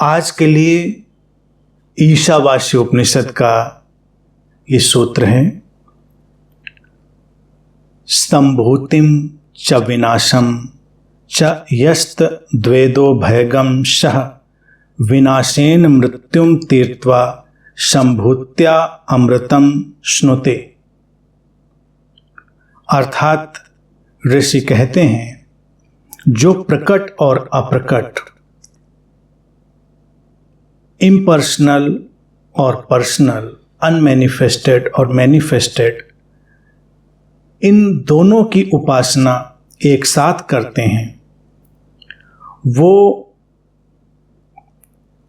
आज के लिए ईशावास्य उपनिषद का ये सूत्र है, स्तंभूतिम च विनाशम च यस्त द्वेदो भयगम शः विनाशेन मृत्युम तीर्त्वा संभूत्या अमृतम श्नुते। अर्थात ऋषि कहते हैं, जो प्रकट और अप्रकट, इम्पर्सनल और पर्सनल, अनमैनिफेस्टेड और मैनिफेस्टेड, इन दोनों की उपासना एक साथ करते हैं, वो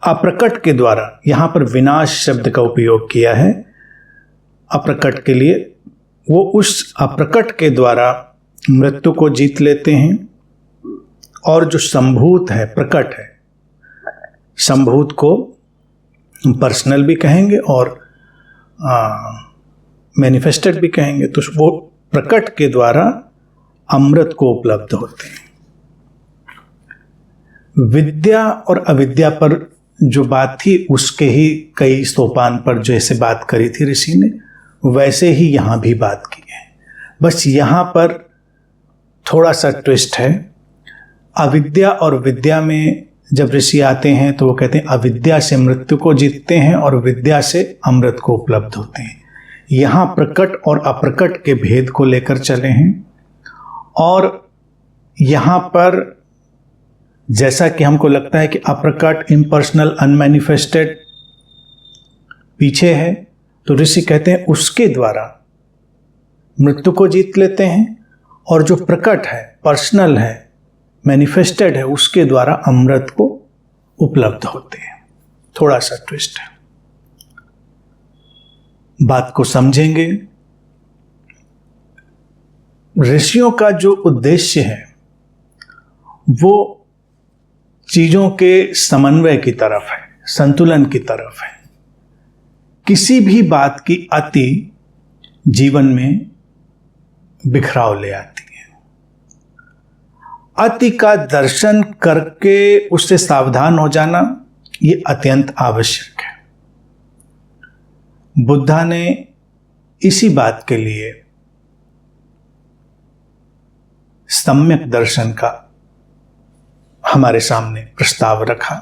अप्रकट के द्वारा, यहाँ पर विनाश शब्द का उपयोग किया है अप्रकट के लिए, वो उस अप्रकट के द्वारा मृत्यु को जीत लेते हैं। और जो संभूत है, प्रकट है, संभूत को पर्सनल भी कहेंगे और मैनिफेस्टेड भी कहेंगे, तो वो प्रकट के द्वारा अमृत को उपलब्ध होते हैं। विद्या और अविद्या पर जो बात थी, उसके ही कई सोपान पर जैसे बात करी थी ऋषि ने, वैसे ही यहाँ भी बात की है। बस यहाँ पर थोड़ा सा ट्विस्ट है। अविद्या और विद्या में जब ऋषि आते हैं तो वो कहते हैं अविद्या से मृत्यु को जीतते हैं और विद्या से अमृत को उपलब्ध होते हैं। यहाँ प्रकट और अप्रकट के भेद को लेकर चले हैं। और यहाँ पर जैसा कि हमको लगता है कि अप्रकट, इम्पर्सनल, अनमैनिफेस्टेड पीछे है, तो ऋषि कहते हैं उसके द्वारा मृत्यु को जीत लेते हैं, और जो प्रकट है, पर्सनल है, मैनिफेस्टेड है, उसके द्वारा अमृत को उपलब्ध होते हैं। थोड़ा सा ट्विस्ट है, बात को समझेंगे। ऋषियों का जो उद्देश्य है वो चीजों के समन्वय की तरफ है, संतुलन की तरफ है। किसी भी बात की अति जीवन में बिखराव ले आती है। अति का दर्शन करके उससे सावधान हो जाना ये अत्यंत आवश्यक है। बुद्धा ने इसी बात के लिए सम्यक दर्शन का हमारे सामने प्रस्ताव रखा।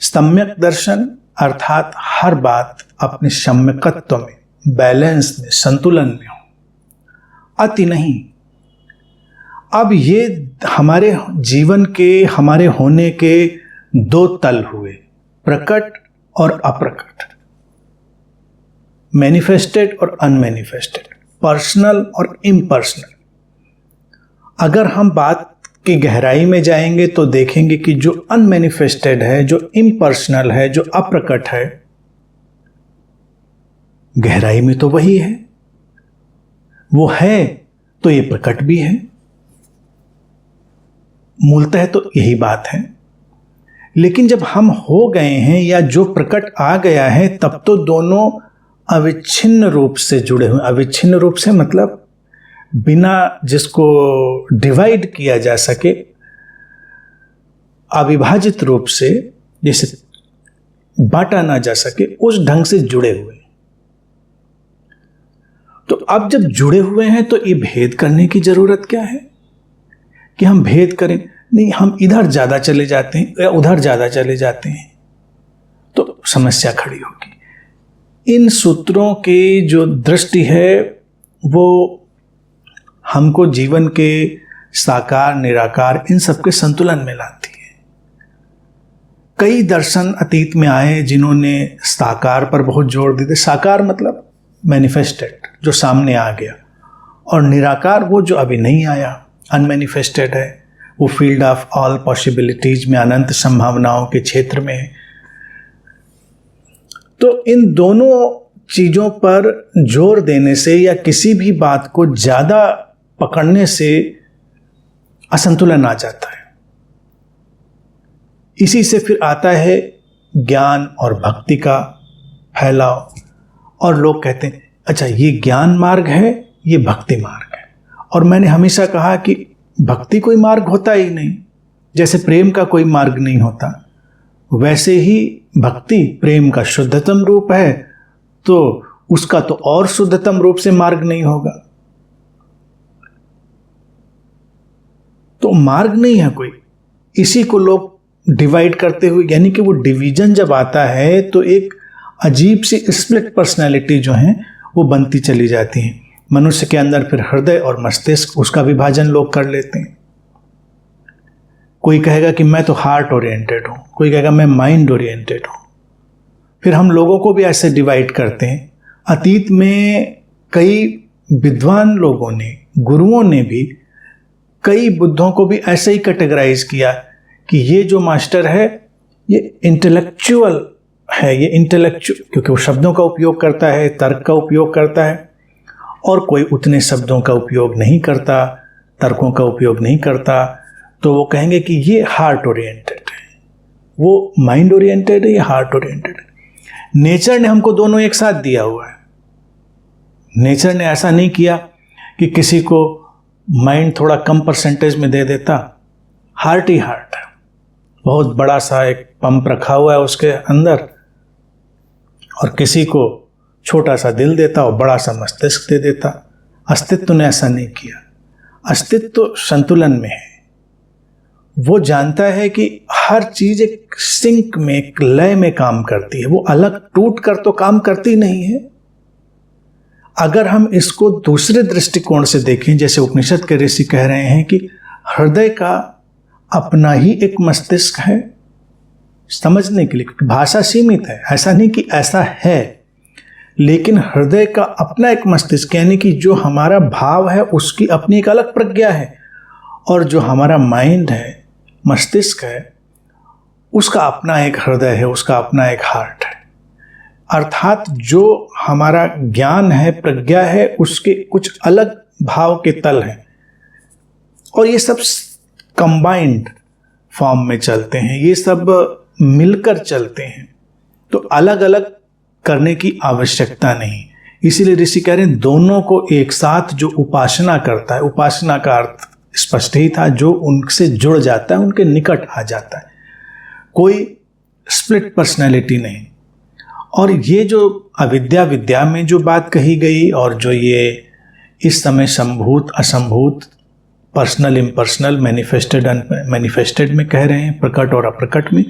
सम्यक दर्शन अर्थात हर बात अपने सम्यकत्व में, बैलेंस में, संतुलन में हो, अति नहीं। अब ये हमारे जीवन के, हमारे होने के दो तल हुए, प्रकट और अप्रकट, मैनिफेस्टेड और अनमैनिफेस्टेड, पर्सनल और इम्पर्सनल। अगर हम बात की गहराई में जाएंगे तो देखेंगे कि जो अनमैनिफेस्टेड है, जो इम्पर्सनल है, जो अप्रकट है, गहराई में तो वही है, वो है तो ये प्रकट भी है। मूलतः तो यही बात है। लेकिन जब हम हो गए हैं या जो प्रकट आ गया है, तब तो दोनों अविच्छिन्न रूप से जुड़े हुए। अविच्छिन्न रूप से मतलब बिना जिसको डिवाइड किया जा सके, अविभाजित रूप से जैसे बांटा ना जा सके, उस ढंग से जुड़े हुए। तो अब जब जुड़े हुए हैं तो ये भेद करने की जरूरत क्या है कि हम भेद करें? नहीं, हम इधर ज्यादा चले जाते हैं या उधर ज्यादा चले जाते हैं तो समस्या खड़ी होगी। इन सूत्रों की जो दृष्टि है वो हमको जीवन के साकार, निराकार, इन सबके संतुलन में लाती है। कई दर्शन अतीत में आए जिन्होंने साकार पर बहुत जोर दिए। साकार मतलब मैनिफेस्टेड, जो सामने आ गया, और निराकार वो जो अभी नहीं आया, अनमैनिफेस्टेड है, वो फील्ड ऑफ ऑल पॉसिबिलिटीज में, अनंत संभावनाओं के क्षेत्र में है। तो इन दोनों चीजों पर जोर देने से या किसी भी बात को ज्यादा पकड़ने से असंतुलन आ जाता है। इसी से फिर आता है ज्ञान और भक्ति का फैलाव। और लोग कहते हैं अच्छा ये ज्ञान मार्ग है, ये भक्ति मार्ग है। और मैंने हमेशा कहा कि भक्ति कोई मार्ग होता ही नहीं, जैसे प्रेम का कोई मार्ग नहीं होता। वैसे ही भक्ति प्रेम का शुद्धतम रूप है, तो उसका तो और शुद्धतम रूप से मार्ग नहीं होगा। तो मार्ग नहीं है कोई, इसी को लोग डिवाइड करते हुए, यानी कि वो डिवीजन जब आता है तो एक अजीब सी स्प्लिट पर्सनैलिटी जो है वो बनती चली जाती है। मनुष्य के अंदर फिर हृदय और मस्तिष्क, उसका विभाजन लोग कर लेते हैं। कोई कहेगा कि मैं तो हार्ट ओरिएंटेड हूँ, कोई कहेगा मैं माइंड ओरिएंटेड हूँ। फिर हम लोगों को भी ऐसे डिवाइड करते हैं। अतीत में कई विद्वान लोगों ने, गुरुओं ने भी कई बुद्धों को भी ऐसे ही कैटेगराइज किया कि ये जो मास्टर है ये इंटेलेक्चुअल है, ये इंटेलेक्चुअल, क्योंकि वो शब्दों का उपयोग करता है, तर्क का उपयोग करता है, और कोई उतने शब्दों का उपयोग नहीं करता, तर्कों का उपयोग नहीं करता, तो वो कहेंगे कि ये हार्ट ओरिएंटेड है, वो माइंड ओरिएंटेड है, ये हार्ट ओरिएंटेड है। नेचर ने हमको दोनों एक साथ दिया हुआ है। नेचर ने ऐसा नहीं किया कि किसी को माइंड थोड़ा कम परसेंटेज में दे देता, हार्ट ही हार्ट है, बहुत बड़ा सा एक पंप रखा हुआ है उसके अंदर, और किसी को छोटा सा दिल देता और बड़ा सा मस्तिष्क दे देता। अस्तित्व ने ऐसा नहीं किया। अस्तित्व तो संतुलन में है, वो जानता है कि हर चीज एक सिंक में, एक लय में काम करती है, वो अलग टूट कर तो काम करती नहीं है। अगर हम इसको दूसरे दृष्टिकोण से देखें, जैसे उपनिषद के ऋषि कह रहे हैं कि हृदय का अपना ही एक मस्तिष्क है, समझने के लिए, क्योंकि भाषा सीमित है, ऐसा नहीं कि ऐसा है, लेकिन हृदय का अपना एक मस्तिष्क, यानी कि जो हमारा भाव है उसकी अपनी एक अलग प्रज्ञा है, और जो हमारा माइंड है, मस्तिष्क है, उसका अपना एक हृदय है, उसका अपना एक हार्ट है। अर्थात जो हमारा ज्ञान है, प्रज्ञा है, उसके कुछ अलग भाव के तल हैं, और ये सब कंबाइंड फॉर्म में चलते हैं, ये सब मिलकर चलते हैं, तो अलग अलग करने की आवश्यकता नहीं। इसीलिए ऋषि कह रहे हैं दोनों को एक साथ जो उपासना करता है, उपासना का अर्थ स्पष्ट ही था, जो उनसे जुड़ जाता है, उनके निकट आ जाता है, कोई स्प्लिट पर्सनैलिटी नहीं। और ये जो अविद्या विद्या में जो बात कही गई, और जो ये इस समय संभूत असंभूत, पर्सनल इम्पर्सनल, मैनिफेस्टेड अनमैनिफेस्टेड में कह रहे हैं, प्रकट और अप्रकट में,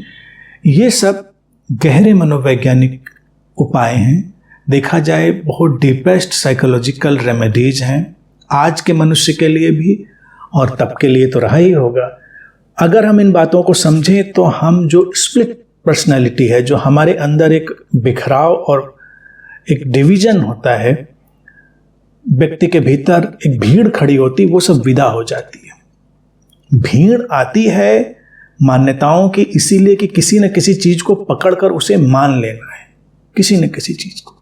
ये सब गहरे मनोवैज्ञानिक उपाय हैं। देखा जाए बहुत डीपेस्ट साइकोलॉजिकल रेमेडीज हैं, आज के मनुष्य के लिए भी और तब के लिए तो रहा ही होगा। अगर हम इन बातों को समझें तो हम जो स्प्लिट पर्सनालिटी है, जो हमारे अंदर एक बिखराव और एक डिवीजन होता है, व्यक्ति के भीतर एक भीड़ खड़ी होती, वो सब विदा हो जाती है। भीड़ आती है मान्यताओं की इसीलिए कि किसी न किसी चीज को पकड़कर उसे मान लेना है, किसी न किसी चीज को।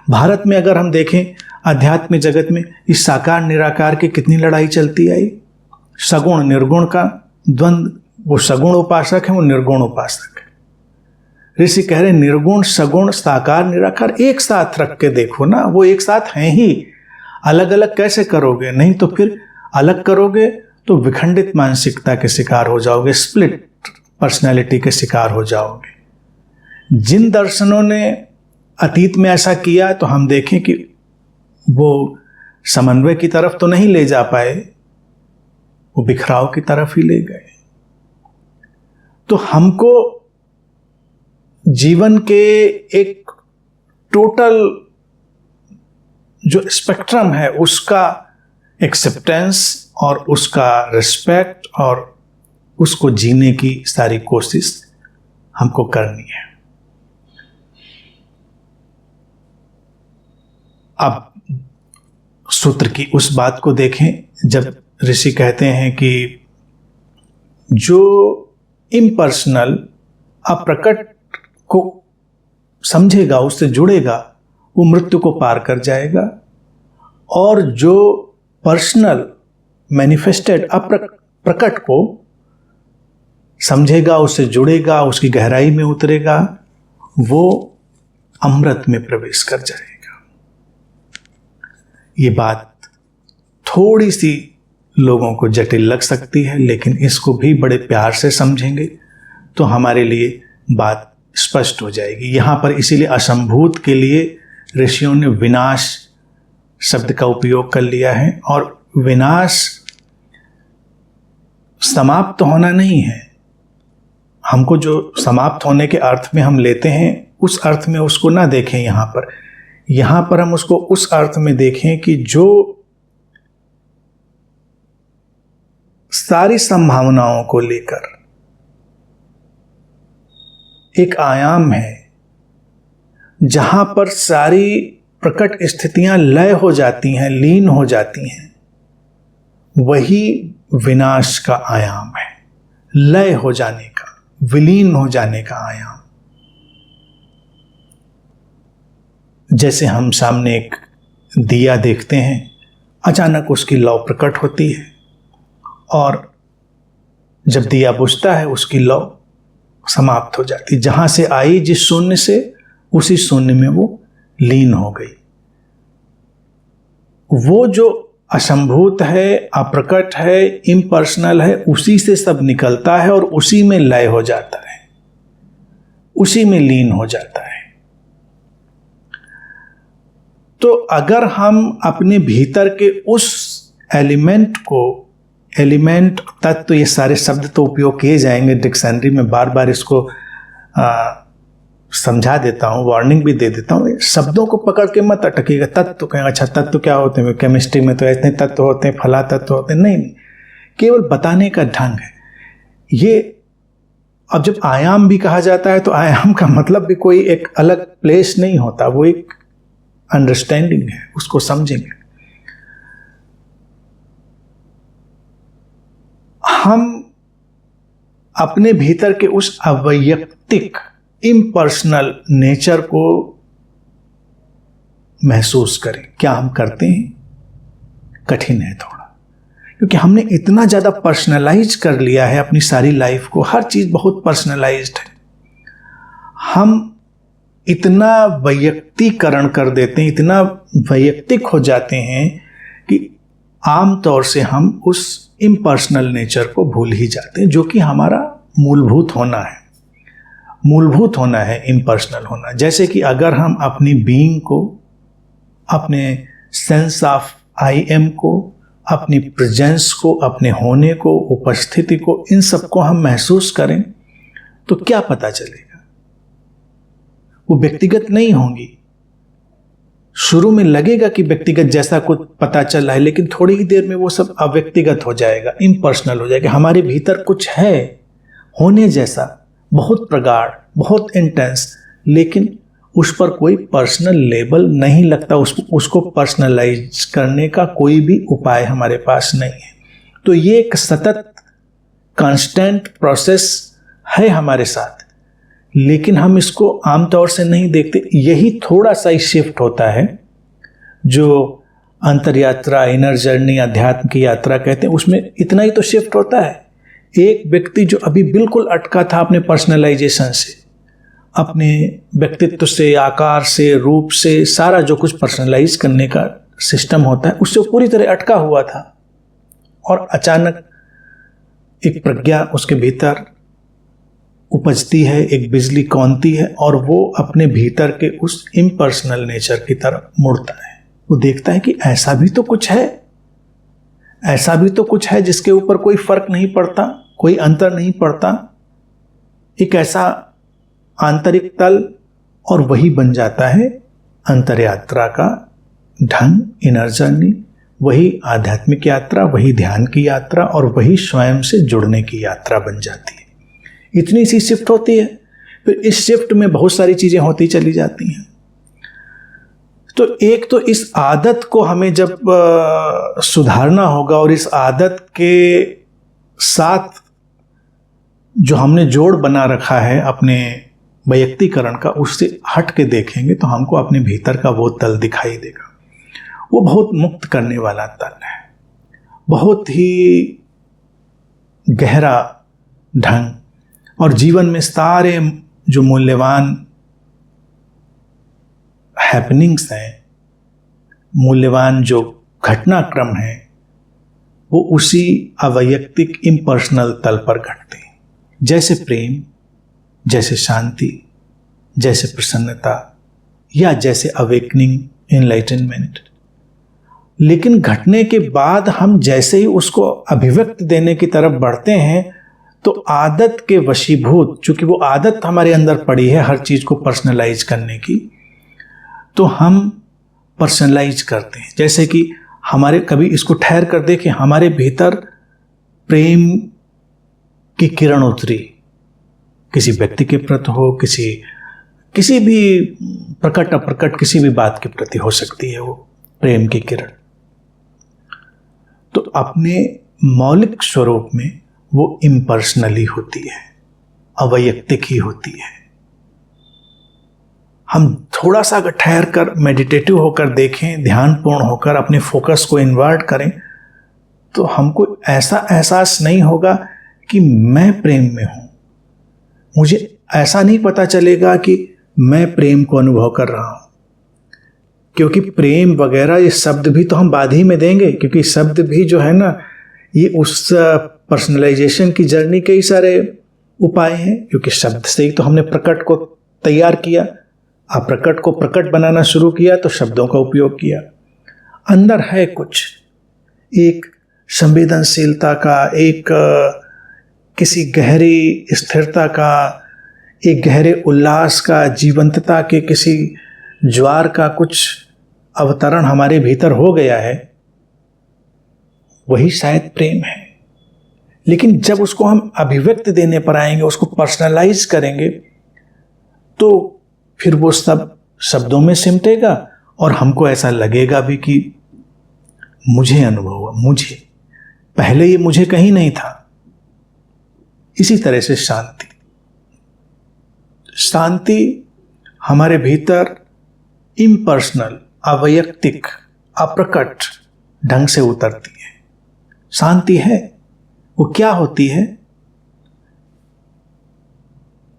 भारत में अगर हम देखें, आध्यात्म जगत में इस साकार निराकार की कितनी लड़ाई चलती आई, सगुण निर्गुण का द्वंद्व। वो सगुण उपासक है, वो निर्गुण उपासक है। ऋषि कह रहे निर्गुण सगुण साकार निराकार एक साथ रख के देखो ना, वो एक साथ हैं ही, अलग अलग कैसे करोगे? नहीं तो फिर अलग करोगे तो विखंडित मानसिकता के शिकार हो जाओगे, स्प्लिट पर्सनैलिटी के शिकार हो जाओगे। जिन दर्शनों ने अतीत में ऐसा किया तो हम देखें कि वो समन्वय की तरफ तो नहीं ले जा पाए, वो बिखराव की तरफ ही ले गए। तो हमको जीवन के एक टोटल जो स्पेक्ट्रम है उसका एक्सेप्टेंस और उसका रिस्पेक्ट और उसको जीने की सारी कोशिश हमको करनी है। अब सूत्र की उस बात को देखें जब ऋषि कहते हैं कि जो इम्पर्सनल अप्रकट को समझेगा, उससे जुड़ेगा, वो मृत्यु को पार कर जाएगा, और जो पर्सनल मैनिफेस्टेड अप्रकट को समझेगा, उससे जुड़ेगा, उसकी गहराई में उतरेगा, वो अमृत में प्रवेश कर जाएगा। ये बात थोड़ी सी लोगों को जटिल लग सकती है, लेकिन इसको भी बड़े प्यार से समझेंगे तो हमारे लिए बात स्पष्ट हो जाएगी। यहाँ पर इसीलिए असंभूत के लिए ऋषियों ने विनाश शब्द का उपयोग कर लिया है। और विनाश समाप्त होना नहीं है। हमको जो समाप्त होने के अर्थ में हम लेते हैं उस अर्थ में उसको ना देखें। यहाँ पर हम उसको उस अर्थ में देखें कि जो सारी संभावनाओं को लेकर एक आयाम है, जहां पर सारी प्रकट स्थितियां लय हो जाती हैं, लीन हो जाती हैं, वही विनाश का आयाम है। लय हो जाने का, विलीन हो जाने का आयाम। जैसे हम सामने एक दिया देखते हैं, अचानक उसकी लौ प्रकट होती है और जब दिया बुझता है उसकी लौ समाप्त हो जाती। जहां से आई जिस शून्य से, उसी शून्य में वो लीन हो गई। वो जो असंभूत है, अप्रकट है, इम्पर्सनल है, उसी से सब निकलता है और उसी में लय हो जाता है, उसी में लीन हो जाता है। तो अगर हम अपने भीतर के उस एलिमेंट को, एलिमेंट, तत्व, ये सारे शब्द तो उपयोग किए जाएंगे डिक्शनरी में, बार बार इसको समझा देता हूँ, वार्निंग भी दे देता हूँ, शब्दों को पकड़ के मत अटकिएगा। तत्व कहेंगे, अच्छा तत्व क्या होते हैं, केमिस्ट्री में तो इतने तत्व होते हैं, फला तत्व होते हैं। नहीं, केवल बताने का ढंग है ये। अब जब आयाम भी कहा जाता है तो आयाम का मतलब भी कोई एक अलग प्लेस नहीं होता, वो एक अंडरस्टैंडिंग है, उसको समझेंगे। हम अपने भीतर के उस अवैयक्तिक, इम्पर्सनल नेचर को महसूस करें। क्या हम करते हैं? कठिन है थोड़ा, क्योंकि हमने इतना ज़्यादा पर्सनलाइज कर लिया है अपनी सारी लाइफ को। हर चीज़ बहुत पर्सनलाइज्ड है। हम इतना वैयक्तिकरण कर देते हैं, इतना वैयक्तिक हो जाते हैं कि आम तौर से हम उस इम्पर्सनल नेचर को भूल ही जाते हैं, जो कि हमारा मूलभूत होना है। मूलभूत होना है इम्पर्सनल होना। जैसे कि अगर हम अपनी बीइंग को, अपने सेंस ऑफ आई एम को, अपनी प्रेजेंस को, अपने होने को, उपस्थिति को, इन सबको हम महसूस करें तो क्या पता चलेगा? वो व्यक्तिगत नहीं होंगी। शुरू में लगेगा कि व्यक्तिगत जैसा कुछ पता चल रहा है, लेकिन थोड़ी ही देर में वो सब अव्यक्तिगत हो जाएगा, इम्पर्सनल हो जाएगा। हमारे भीतर कुछ है होने जैसा, बहुत प्रगाढ़, बहुत इंटेंस, लेकिन उस पर कोई पर्सनल लेबल नहीं लगता। उसको पर्सनलाइज करने का कोई भी उपाय हमारे पास नहीं है। तो ये एक सतत कांस्टेंट प्रोसेस है हमारे साथ, लेकिन हम इसको आमतौर से नहीं देखते। यही थोड़ा सा ही शिफ्ट होता है जो अंतर यात्रा, इनर जर्नी, अध्यात्म की यात्रा कहते हैं, उसमें इतना ही तो शिफ्ट होता है। एक व्यक्ति जो अभी बिल्कुल अटका था अपने पर्सनलाइजेशन से, अपने व्यक्तित्व से, आकार से, रूप से, सारा जो कुछ पर्सनलाइज करने का सिस्टम होता है, उससे पूरी तरह अटका हुआ था, और अचानक एक प्रज्ञा उसके भीतर उपजती है, एक बिजली कौनती है, और वो अपने भीतर के उस इम्पर्सनल नेचर की तरफ मुड़ता है। वो देखता है कि ऐसा भी तो कुछ है, ऐसा भी तो कुछ है जिसके ऊपर कोई फर्क नहीं पड़ता, कोई अंतर नहीं पड़ता, एक ऐसा आंतरिक तल, और वही बन जाता है अंतर यात्रा का ढंग, इनर जर्नी, वही आध्यात्मिक यात्रा, वही ध्यान की यात्रा, और वही स्वयं से जुड़ने की यात्रा बन जाती है। इतनी सी शिफ्ट होती है, फिर इस शिफ्ट में बहुत सारी चीजें होती चली जाती हैं। तो एक तो इस आदत को हमें जब सुधारना होगा, और इस आदत के साथ जो हमने जोड़ बना रखा है अपने वैयक्तिकरण का, उससे हट के देखेंगे तो हमको अपने भीतर का वो तल दिखाई देगा। वो बहुत मुक्त करने वाला तल है, बहुत ही गहरा ढंग, और जीवन में सारे जो मूल्यवान हैपनिंग्स हैं, मूल्यवान जो घटनाक्रम हैं, वो उसी अवैयक्तिक इम्पर्सनल तल पर घटते हैं। जैसे प्रेम, जैसे शांति, जैसे प्रसन्नता या जैसे अवेकनिंग, इनलाइटनमेंट। लेकिन घटने के बाद हम जैसे ही उसको अभिव्यक्ति देने की तरफ बढ़ते हैं तो आदत के वशीभूत, चूंकि वो आदत हमारे अंदर पड़ी है हर चीज को पर्सनलाइज करने की, तो हम पर्सनलाइज करते हैं। जैसे कि हमारे, कभी इसको ठहर कर देखें, हमारे भीतर प्रेम की किरण उतरी, किसी व्यक्ति के प्रति हो, किसी भी प्रकट अप्रकट किसी भी बात के प्रति हो सकती है वो प्रेम की किरण, तो अपने मौलिक स्वरूप में वो इम्पर्सनली होती है, अवैयक्तिक ही होती है। हम थोड़ा सा अगर ठहर कर मेडिटेटिव होकर देखें, ध्यानपूर्ण होकर अपने फोकस को इन्वर्ट करें, तो हमको ऐसा एहसास नहीं होगा कि मैं प्रेम में हूं। मुझे ऐसा नहीं पता चलेगा कि मैं प्रेम को अनुभव कर रहा हूं, क्योंकि प्रेम वगैरह ये शब्द भी तो हम बाद ही में देंगे, क्योंकि शब्द भी जो है ना, ये उस पर्सनलाइजेशन की जर्नी के ही सारे उपाय हैं। क्योंकि शब्द से ही तो हमने प्रकट को तैयार किया, अप्रकट को प्रकट बनाना शुरू किया तो शब्दों का उपयोग किया। अंदर है कुछ, एक संवेदनशीलता का, एक किसी गहरी स्थिरता का, एक गहरे उल्लास का, जीवंतता के किसी ज्वार का कुछ अवतरण हमारे भीतर हो गया है, वही शायद प्रेम है। लेकिन जब उसको हम अभिव्यक्ति देने पर आएंगे, उसको पर्सनलाइज करेंगे, तो फिर वो सब शब्दों में सिमटेगा और हमको ऐसा लगेगा भी कि मुझे अनुभव हुआ, मुझे पहले ये मुझे कहीं नहीं था। इसी तरह से शांति हमारे भीतर इम्पर्सनल, अवैयक्तिक, अप्रकट ढंग से उतरती है। शांति है, वो क्या होती है?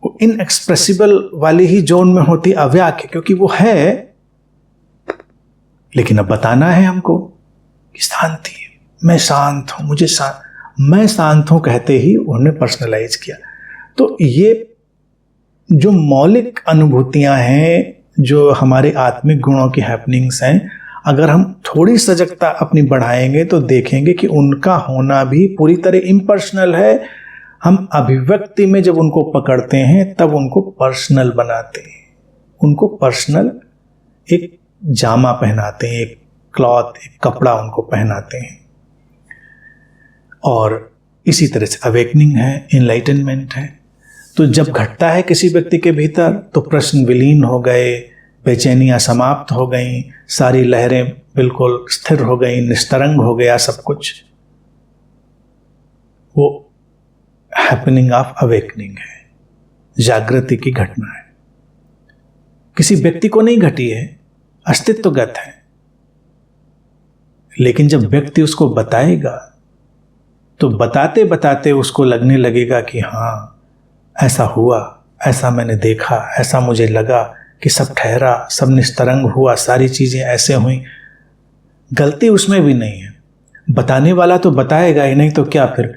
वो इनएक्सप्रेसिबल वाली ही जोन में होती, अव्याख्य, क्योंकि वो है, लेकिन अब बताना है हमको कि शांति है, मैं शांत हूं, मैं शांत हूं कहते ही उन्होंने पर्सनलाइज किया। तो ये जो मौलिक अनुभूतियां हैं, जो हमारे आत्मिक गुणों की हैपनिंग्स हैं, अगर हम थोड़ी सजगता अपनी बढ़ाएंगे तो देखेंगे कि उनका होना भी पूरी तरह इम्पर्सनल है। हम अभिव्यक्ति में जब उनको पकड़ते हैं तब उनको पर्सनल बनाते हैं, उनको पर्सनल एक जामा पहनाते हैं, एक क्लॉथ, एक कपड़ा उनको पहनाते हैं। और इसी तरह से अवेकनिंग है, इनलाइटनमेंट है। तो जब घटता है किसी व्यक्ति के भीतर तो प्रश्न विलीन हो गए, बेचैनियां समाप्त हो गई, सारी लहरें बिल्कुल स्थिर हो गई, निस्तरंग हो गया सब कुछ। वो हैपनिंग ऑफ अवेकनिंग है, जागृति की घटना है। किसी व्यक्ति को नहीं घटी है, अस्तित्वगत है, लेकिन जब व्यक्ति उसको बताएगा तो बताते बताते उसको लगने लगेगा कि हाँ ऐसा हुआ, ऐसा मैंने देखा, ऐसा मुझे लगा कि सब ठहरा, सब निस्तरंग हुआ, सारी चीजें ऐसे हुई। गलती उसमें भी नहीं है, बताने वाला तो बताएगा ही नहीं, तो क्या फिर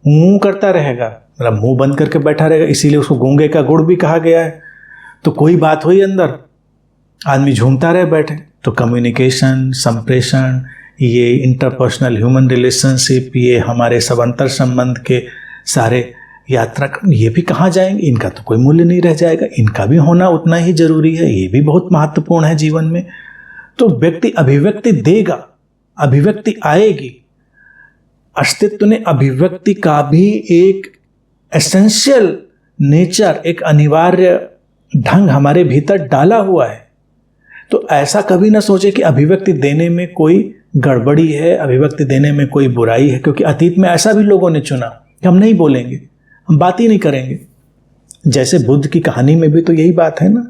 मुंह करता रहेगा, मतलब मुंह बंद करके बैठा रहेगा। इसीलिए उसको गूंगे का गुड़ भी कहा गया है। तो कोई बात हुई अंदर, आदमी झूमता रहे बैठे, तो कम्युनिकेशन, संप्रेषण, ये इंटरपर्सनल ह्यूमन रिलेशनशिप, ये हमारे सब अंतर संबंध के सारे यात्रा, ये भी कहाँ जाएंगे? इनका तो कोई मूल्य नहीं रह जाएगा। इनका भी होना उतना ही जरूरी है, ये भी बहुत महत्वपूर्ण है जीवन में। तो व्यक्ति अभिव्यक्ति देगा, अभिव्यक्ति आएगी। अस्तित्व ने अभिव्यक्ति का भी एक एसेंशियल नेचर, एक अनिवार्य ढंग हमारे भीतर डाला हुआ है। तो ऐसा कभी ना सोचे कि अभिव्यक्ति देने में कोई गड़बड़ी है, अभिव्यक्ति देने में कोई बुराई है, क्योंकि अतीत में ऐसा भी लोगों ने चुना कि हम नहीं बोलेंगे, हम बात ही नहीं करेंगे। जैसे बुद्ध की कहानी में भी तो यही बात है ना,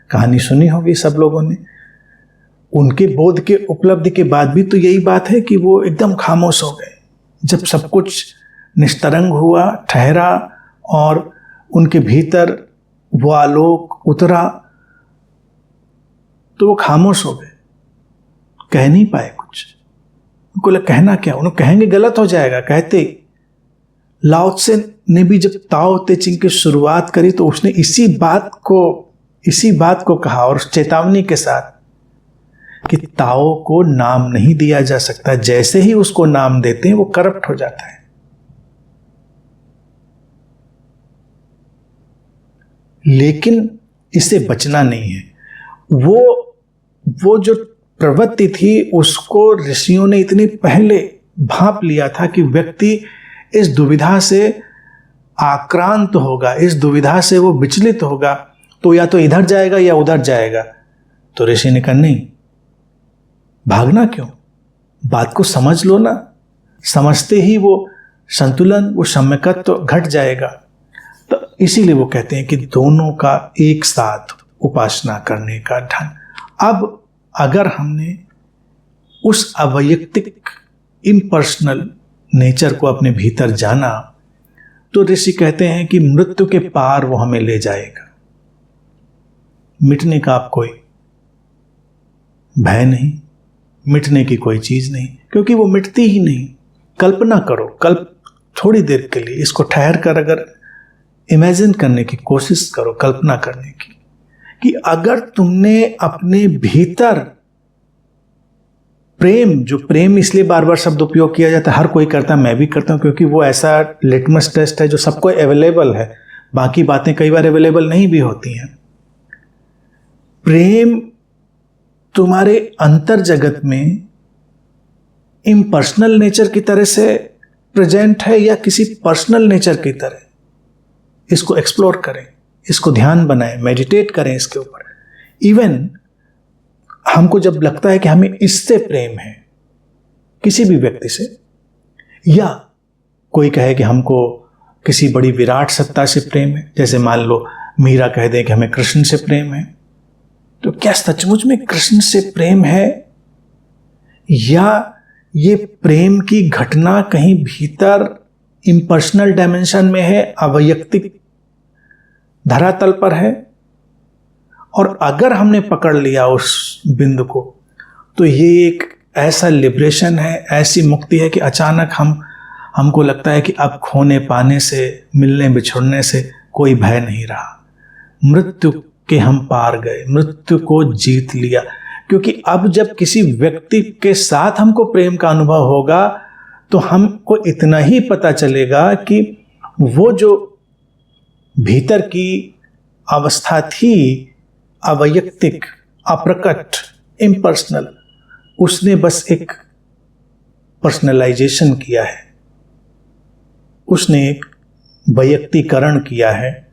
कहानी सुनी होगी सब लोगों ने। उनके बोध के उपलब्धि के बाद भी तो यही बात है कि वो एकदम खामोश हो गए। जब सब कुछ निस्तरंग हुआ, ठहरा और उनके भीतर वो आलोक उतरा, तो वो खामोश हो गए, कह नहीं पाए कुछ। उनको कहना क्या, उन्हें कहेंगे गलत हो जाएगा। कहते लाओ त्से ने भी जब ताओ ते चिंग की शुरुआत करी तो उसने इसी बात को कहा, और चेतावनी के साथ कि ताओ को नाम नहीं दिया जा सकता, जैसे ही उसको नाम देते हैं वो करप्ट हो जाता है। लेकिन इससे बचना नहीं है। वो जो प्रवृत्ति थी उसको ऋषियों ने इतनी पहले भांप लिया था कि व्यक्ति इस दुविधा से आक्रांत होगा, इस दुविधा से वो विचलित होगा, तो या तो इधर जाएगा या उधर जाएगा। तो ऋषि ने कहा नहीं, भागना क्यों, बात को समझ लो ना। समझते ही वो संतुलन, वो सम्यकत्व तो घट जाएगा। तो इसीलिए वो कहते हैं कि दोनों का एक साथ उपासना करने का ढंग। अब अगर हमने उस अवैयक्तिक इम्पर्सनल नेचर को अपने भीतर जाना, तो ऋषि कहते हैं कि मृत्यु के पार वो हमें ले जाएगा। मिटने का आप कोई भय नहीं, मिटने की कोई चीज नहीं, क्योंकि वो मिटती ही नहीं। कल्पना करो, थोड़ी देर के लिए इसको ठहर कर अगर इमेजिन करने की कोशिश करो, कल्पना करने की, कि अगर तुमने अपने भीतर प्रेम इसलिए बार बार शब्द उपयोग किया जाता है, हर कोई करता है, मैं भी करता हूं, क्योंकि वो ऐसा लिटमस टेस्ट है जो सबको अवेलेबल है। बाकी बातें कई बार अवेलेबल नहीं भी होती हैं। प्रेम तुम्हारे अंतर जगत में इम्पर्सनल नेचर की तरह से प्रेजेंट है या किसी पर्सनल नेचर की तरह, इसको एक्सप्लोर करें, इसको ध्यान बनाएं, मेडिटेट करें इसके ऊपर। इवन हमको जब लगता है कि हमें इससे प्रेम है, किसी भी व्यक्ति से, या कोई कहे कि हमको किसी बड़ी विराट सत्ता से प्रेम है, जैसे मान लो मीरा कह दे कि हमें कृष्ण से प्रेम है, तो क्या सचमुच में कृष्ण से प्रेम है, या ये प्रेम की घटना कहीं भीतर इम्पर्सनल डायमेंशन में है, अवैयक्तिक धरातल पर है? और अगर हमने पकड़ लिया उस बिंदु को, तो ये एक ऐसा लिबरेशन है, ऐसी मुक्ति है कि अचानक हमको लगता है कि अब खोने पाने से, मिलने बिछुड़ने से कोई भय नहीं रहा। मृत्यु के हम पार गए, मृत्यु को जीत लिया। क्योंकि अब जब किसी व्यक्ति के साथ हमको प्रेम का अनुभव होगा, तो हमको इतना ही पता चलेगा कि वो जो भीतर की अवस्था थी, अवैयक्तिक, अप्रकट, इम्पर्सनल, उसने बस एक पर्सनलाइजेशन किया है, उसने एक वैयक्तिकरण किया है,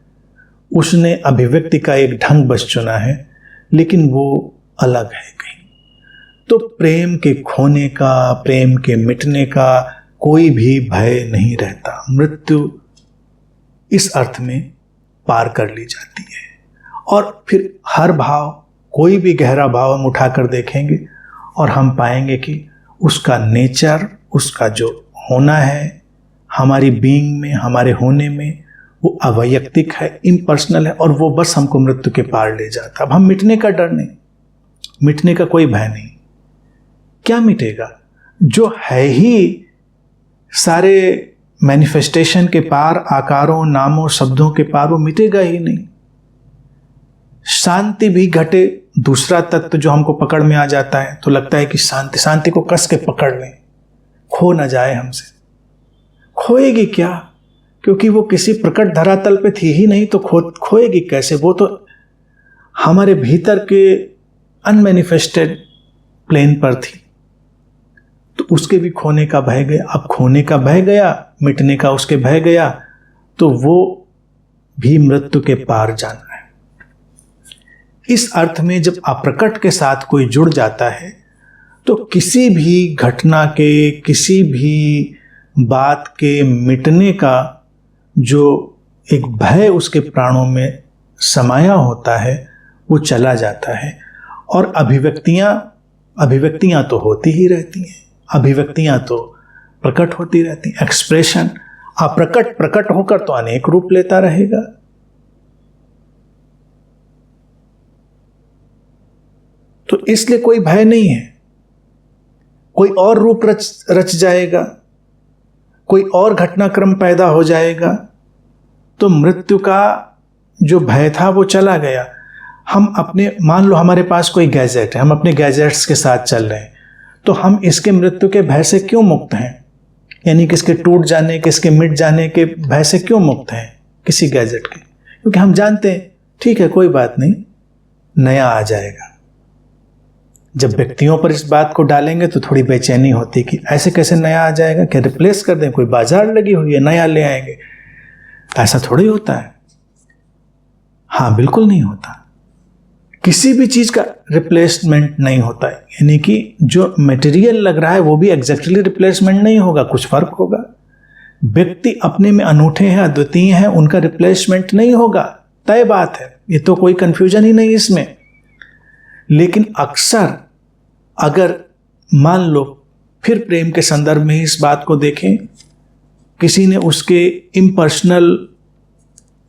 उसने अभिव्यक्ति का एक ढंग बस चुना है, लेकिन वो अलग है कहीं। तो प्रेम के खोने का, प्रेम के मिटने का कोई भी भय नहीं रहता। मृत्यु इस अर्थ में पार कर ली जाती है। और फिर हर भाव, कोई भी गहरा भाव हम उठाकर देखेंगे और हम पाएंगे कि उसका नेचर, उसका जो होना है हमारी बीइंग में, हमारे होने में, वो अवैयक्तिक है, इम्पर्सनल है, और वो बस हमको मृत्यु के पार ले जाता। अब हम मिटने का डर नहीं, मिटने का कोई भय नहीं। क्या मिटेगा? जो है ही सारे मैनिफेस्टेशन के पार, आकारों, नामों, शब्दों के पार, वो मिटेगा ही नहीं। शांति भी घटे, दूसरा तत्व जो हमको पकड़ में आ जाता है, तो लगता है कि शांति को कस के पकड़ लें, खो ना जाए हमसे। खोएगी क्या? क्योंकि वो किसी प्रकट धरातल पे थी ही नहीं, तो खोएगी कैसे? वो तो हमारे भीतर के अनमैनिफेस्टेड प्लेन पर थी, तो उसके भी खोने का भय गया। अब खोने का भय गया, मिटने का उसके भय गया, तो वो भी मृत्यु के पार जाना है। इस अर्थ में जब अप्रकट के साथ कोई जुड़ जाता है, तो किसी भी घटना के, किसी भी बात के मिटने का जो एक भय उसके प्राणों में समाया होता है, वो चला जाता है। और अभिव्यक्तियां तो होती ही रहती हैं, अभिव्यक्तियां तो प्रकट होती रहती हैं। एक्सप्रेशन प्रकट होकर तो अनेक रूप लेता रहेगा। तो इसलिए कोई भय नहीं है। कोई और रूप रच जाएगा, कोई और घटनाक्रम पैदा हो जाएगा, तो मृत्यु का जो भय था वो चला गया। हम अपने, मान लो हमारे पास कोई गैजेट है, हम अपने गैजेट्स के साथ चल रहे हैं, तो हम इसके मृत्यु के भय से क्यों मुक्त हैं? यानी किसके टूट जाने, किसके मिट जाने के भय से क्यों मुक्त हैं किसी गैजेट के? क्योंकि हम जानते हैं ठीक है कोई बात नहीं, नया आ जाएगा। जब व्यक्तियों पर इस बात को डालेंगे तो थोड़ी बेचैनी होती कि ऐसे कैसे नया आ जाएगा, क्या रिप्लेस कर दें, कोई बाजार लगी हुई है नया ले आएंगे? ऐसा थोड़ी होता है। हाँ, बिल्कुल नहीं होता। किसी भी चीज का रिप्लेसमेंट नहीं होता है। यानी कि जो मटेरियल लग रहा है वो भी एग्जैक्टली रिप्लेसमेंट नहीं होगा, कुछ फर्क होगा। व्यक्ति अपने में अनूठे हैं, अद्वितीय हैं, उनका रिप्लेसमेंट नहीं होगा, तय बात है, ये तो कोई कंफ्यूजन ही नहीं इसमें। लेकिन अक्सर अगर मान लो फिर प्रेम के संदर्भ में इस बात को देखें, किसी ने उसके इम्पर्सनल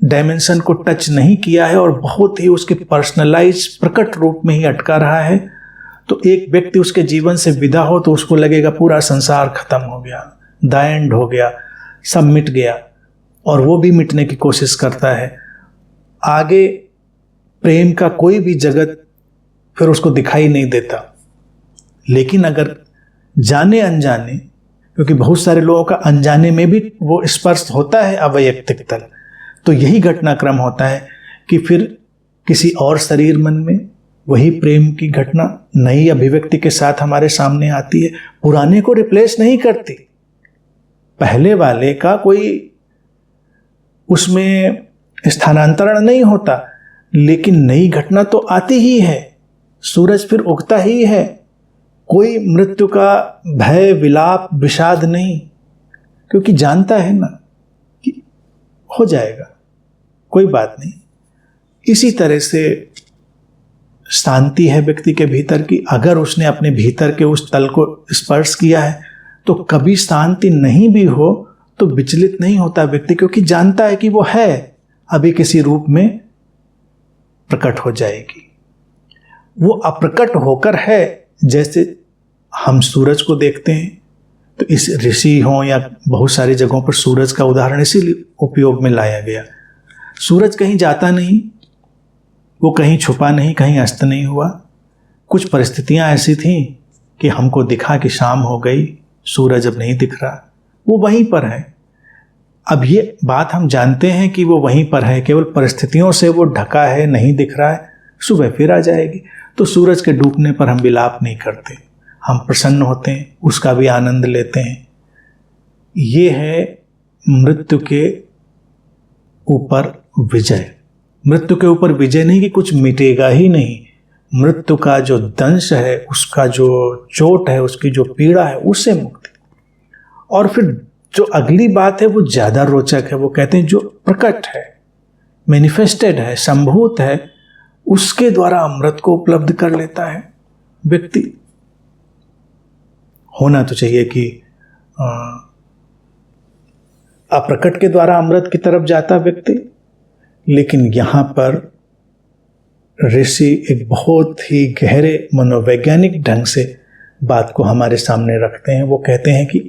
डायमेंशन को टच नहीं किया है और बहुत ही उसके पर्सनलाइज प्रकट रूप में ही अटका रहा है, तो एक व्यक्ति उसके जीवन से विदा हो तो उसको लगेगा पूरा संसार खत्म हो गया, द एंड हो गया, सब मिट गया, और वो भी मिटने की कोशिश करता है। आगे प्रेम का कोई भी जगत फिर उसको दिखाई नहीं देता। लेकिन अगर जाने अनजाने, क्योंकि बहुत सारे लोगों का अनजाने में भी वो स्पर्श होता है अवैयक्तिक तल, तो यही घटनाक्रम होता है कि फिर किसी और शरीर मन में वही प्रेम की घटना नई अभिव्यक्ति के साथ हमारे सामने आती है। पुराने को रिप्लेस नहीं करती, पहले वाले का कोई उसमें स्थानांतरण नहीं होता, लेकिन नई घटना तो आती ही है, सूरज फिर उगता ही है। कोई मृत्यु का भय, विलाप, विषाद नहीं, क्योंकि जानता है ना कि हो जाएगा, कोई बात नहीं। इसी तरह से शांति है व्यक्ति के भीतर की। अगर उसने अपने भीतर के उस तल को स्पर्श किया है तो कभी शांति नहीं भी हो तो विचलित नहीं होता व्यक्ति, क्योंकि जानता है कि वो है, अभी किसी रूप में प्रकट हो जाएगी। वो अप्रकट होकर है। जैसे हम सूरज को देखते हैं तो इस ऋषि हों या बहुत सारी जगहों पर सूरज का उदाहरण इसीलिए उपयोग में लाया गया। सूरज कहीं जाता नहीं, वो कहीं छुपा नहीं, कहीं अस्त नहीं हुआ। कुछ परिस्थितियां ऐसी थीं कि हमको दिखा कि शाम हो गई, सूरज अब नहीं दिख रहा, वो वहीं पर है। अब ये बात हम जानते हैं कि वो वहीं पर है, केवल परिस्थितियों से वो ढका है, नहीं दिख रहा है, सुबह फिर आ जाएगी। तो सूरज के डूबने पर हम विलाप नहीं करते, हम प्रसन्न होते हैं, उसका भी आनंद लेते हैं। ये है मृत्यु के ऊपर विजय। मृत्यु के ऊपर विजय नहीं कि कुछ मिटेगा ही नहीं, मृत्यु का जो दंश है, उसका जो चोट है, उसकी जो पीड़ा है, उससे मुक्ति। और फिर जो अगली बात है वो ज़्यादा रोचक है। वो कहते हैं जो प्रकट है, मैनिफेस्टेड है, संभूत है, उसके द्वारा अमृत को उपलब्ध कर लेता है व्यक्ति। होना तो चाहिए कि अप्रकट के द्वारा अमृत की तरफ जाता व्यक्ति, लेकिन यहाँ पर ऋषि एक बहुत ही गहरे मनोवैज्ञानिक ढंग से बात को हमारे सामने रखते हैं। वो कहते हैं कि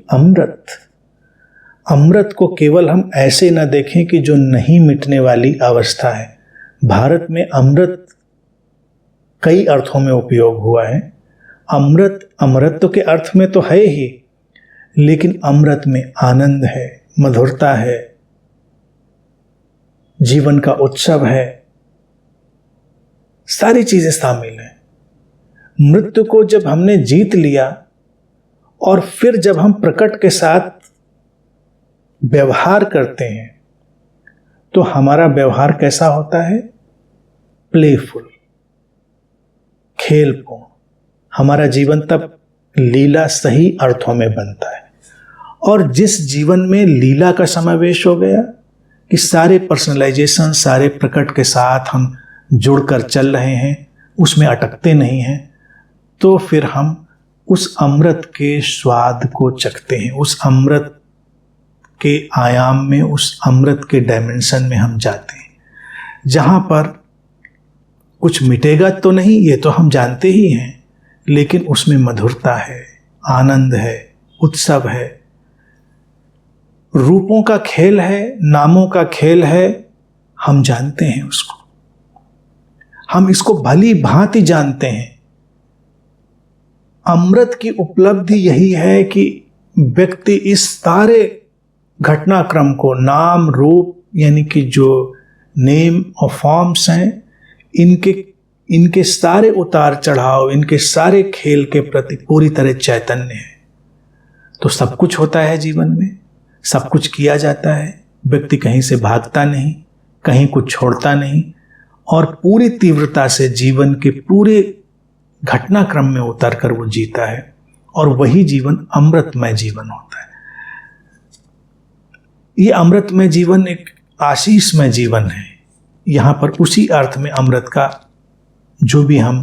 अमृत को केवल हम ऐसे न देखें कि जो नहीं मिटने वाली अवस्था है। भारत में अमृत कई अर्थों में उपयोग हुआ है। अमृत अमृत के अर्थ में तो है ही, लेकिन अमृत में आनंद है, मधुरता है, जीवन का उत्सव है, सारी चीजें शामिल हैं। मृत्यु को जब हमने जीत लिया और फिर जब हम प्रकट के साथ व्यवहार करते हैं तो हमारा व्यवहार कैसा होता है? प्लेफुल, खेलपूर्ण। हमारा जीवन तब लीला सही अर्थों में बनता है। और जिस जीवन में लीला का समावेश हो गया कि सारे पर्सनलाइजेशन, सारे प्रकट के साथ हम जुड़कर चल रहे हैं, उसमें अटकते नहीं हैं, तो फिर हम उस अमृत के स्वाद को चखते हैं, उस अमृत के आयाम में, उस अमृत के डायमेंशन में हम जाते हैं, जहाँ पर कुछ मिटेगा तो नहीं, ये तो हम जानते ही हैं, लेकिन उसमें मधुरता है, आनंद है, उत्सव है, रूपों का खेल है, नामों का खेल है, हम जानते हैं उसको, हम इसको भली भांति जानते हैं। अमृत की उपलब्धि यही है कि व्यक्ति इस सारे घटनाक्रम को, नाम रूप यानी कि जो नेम और फॉर्म्स हैं, इनके सारे उतार चढ़ाव, इनके सारे खेल के प्रति पूरी तरह चैतन्य है। तो सब कुछ होता है जीवन में, सब कुछ किया जाता है, व्यक्ति कहीं से भागता नहीं, कहीं कुछ छोड़ता नहीं, और पूरी तीव्रता से जीवन के पूरे घटनाक्रम में उतर कर वो जीता है, और वही जीवन अमृतमय जीवन होता है। ये अमृतमय जीवन एक आशीषमय जीवन है। यहाँ पर उसी अर्थ में अमृत का जो भी हम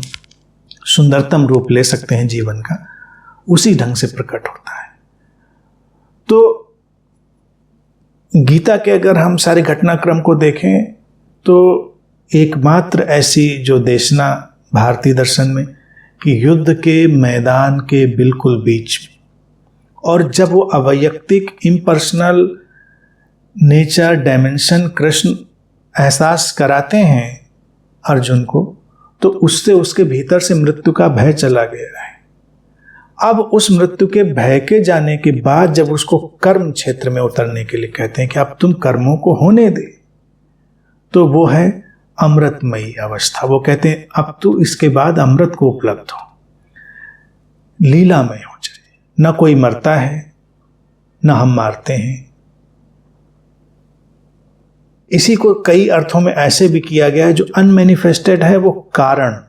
सुंदरतम रूप ले सकते हैं जीवन का, उसी ढंग से प्रकट होता है। तो गीता के अगर हम सारे घटनाक्रम को देखें तो एकमात्र ऐसी जो देशना भारतीय दर्शन में कि युद्ध के मैदान के बिल्कुल बीच में, और जब वो अवैयक्तिक इम्पर्सनल नेचर डायमेंशन कृष्ण एहसास कराते हैं अर्जुन को, तो उससे उसके भीतर से मृत्यु का भय चला गया है। अब उस मृत्यु के भय के जाने के बाद जब उसको कर्म क्षेत्र में उतरने के लिए कहते हैं कि अब तुम कर्मों को होने दे, तो वो है अमृतमयी अवस्था। वो कहते हैं अब तू इसके बाद अमृत को उपलब्ध हो, लीलामय हो जाए। न कोई मरता है, न हम मारते हैं। इसी को कई अर्थों में ऐसे भी किया गया है, जो अनमैनिफेस्टेड है वो कारण,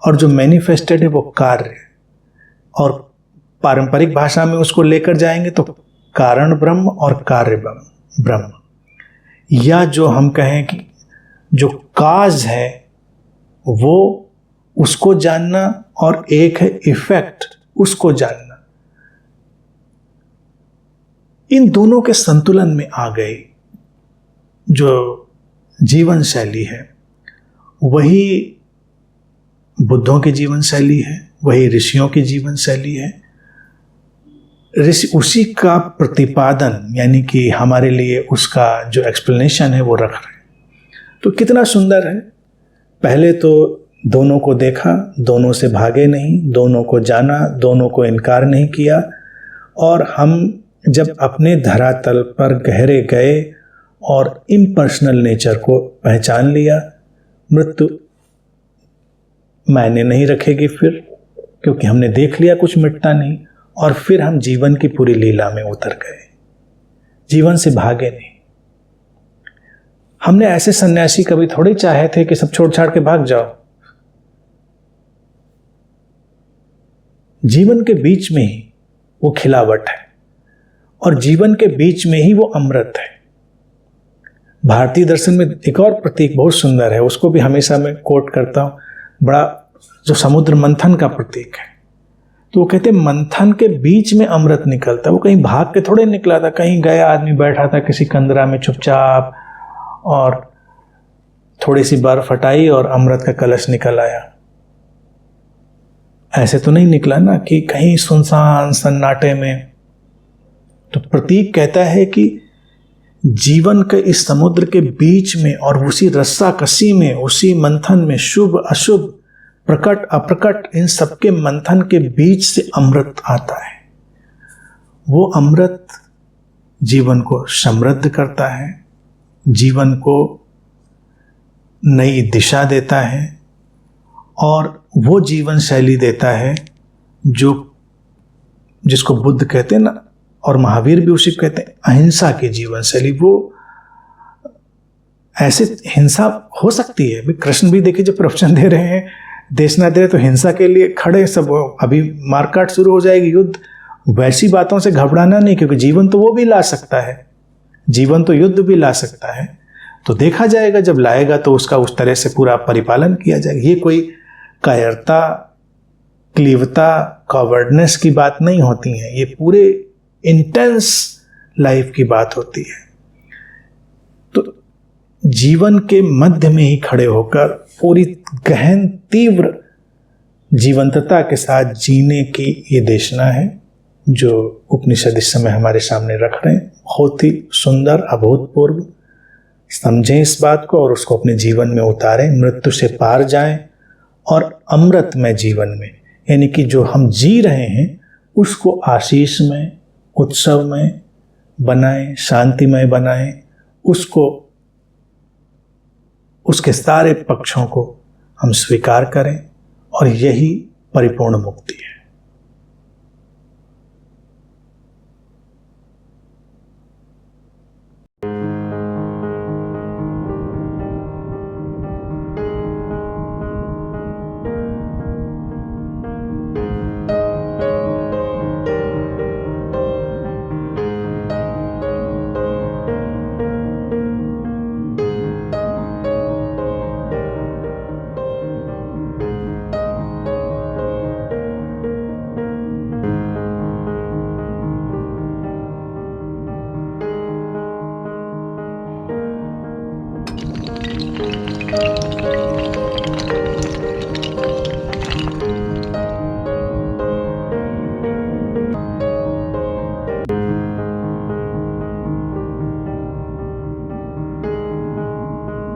और जो मैनिफेस्टेड है वो कार्य। और पारंपरिक भाषा में उसको लेकर जाएंगे तो कारण ब्रह्म और कार्य ब्रह्म, या जो हम कहें कि जो काज है वो, उसको जानना, और एक है इफेक्ट, उसको जानना। इन दोनों के संतुलन में आ गई जो जीवन शैली है, वही बुद्धों की जीवन शैली है, वही ऋषियों की जीवन शैली है। ऋषि उसी का प्रतिपादन यानी कि हमारे लिए उसका जो एक्सप्लेनेशन है वो रख रहे हैं। तो कितना सुंदर है। पहले तो दोनों को देखा, दोनों से भागे नहीं, दोनों को जाना, दोनों को इनकार नहीं किया, और हम जब अपने धरातल पर गहरे गए और इम्पर्सनल नेचर को पहचान लिया, मृत्यु मायने नहीं रखेगी फिर, क्योंकि हमने देख लिया कुछ मिटता नहीं, और फिर हम जीवन की पूरी लीला में उतर गए, जीवन से भागे नहीं। हमने ऐसे सन्यासी कभी थोड़े चाहे थे कि सब छोड़ छाड़ के भाग जाओ। जीवन के बीच में ही वो खिलावट है, और जीवन के बीच में ही वो अमृत है। भारतीय दर्शन में एक और प्रतीक बहुत सुंदर है, उसको भी हमेशा मैं कोट करता हूँ, बड़ा, जो समुद्र मंथन का प्रतीक है। तो वो कहते हैं मंथन के बीच में अमृत निकलता है। वो कहीं भाग के थोड़े निकला था, कहीं गया आदमी बैठा था किसी कंदरा में चुपचाप, और थोड़ी सी बर्फ हटाई और अमृत का कलश निकल आया। ऐसे तो नहीं निकला ना कि कहीं सुनसान सन्नाटे में। तो प्रतीक कहता है कि जीवन के इस समुद्र के बीच में और उसी रस्साकसी में, उसी मंथन में, शुभ अशुभ, प्रकट अप्रकट, इन सबके मंथन के बीच से अमृत आता है। वो अमृत जीवन को समृद्ध करता है, जीवन को नई दिशा देता है, और वो जीवन शैली देता है जिसको बुद्ध कहते हैं ना, और महावीर भी उसी कहते हैं अहिंसा की जीवन शैली। वो ऐसे हिंसा हो सकती है, कृष्ण भी देखिए जो प्रवचन दे रहे हैं, देशना दे रहे, तो हिंसा के लिए खड़े सब। अभी मारकाट शुरू हो जाएगी, युद्ध, वैसी बातों से घबराना नहीं, क्योंकि जीवन तो वो भी ला सकता है, जीवन तो युद्ध भी ला सकता है। तो देखा जाएगा, जब लाएगा तो उसका उस तरह से पूरा परिपालन किया जाएगा। ये कोई कायरता, क्लीवता, कॉवर्डनेस की बात नहीं होती है, ये पूरे इंटेंस लाइफ की बात होती है। तो जीवन के मध्य में ही खड़े होकर पूरी गहन तीव्र जीवंतता के साथ जीने की ये देशना है। जो उपनिषद इस समय हमारे सामने रख रहे हैं, बहुत ही सुंदर, अभूतपूर्व। समझें इस बात को और उसको अपने जीवन में उतारें, मृत्यु से पार जाएं और अमृतमय जीवन में, यानी कि जो हम जी रहे हैं उसको आशीष में, उत्सव में बनाएं, शांतिमय बनाएं, उसको, उसके सारे पक्षों को हम स्वीकार करें, और यही परिपूर्ण मुक्ति है।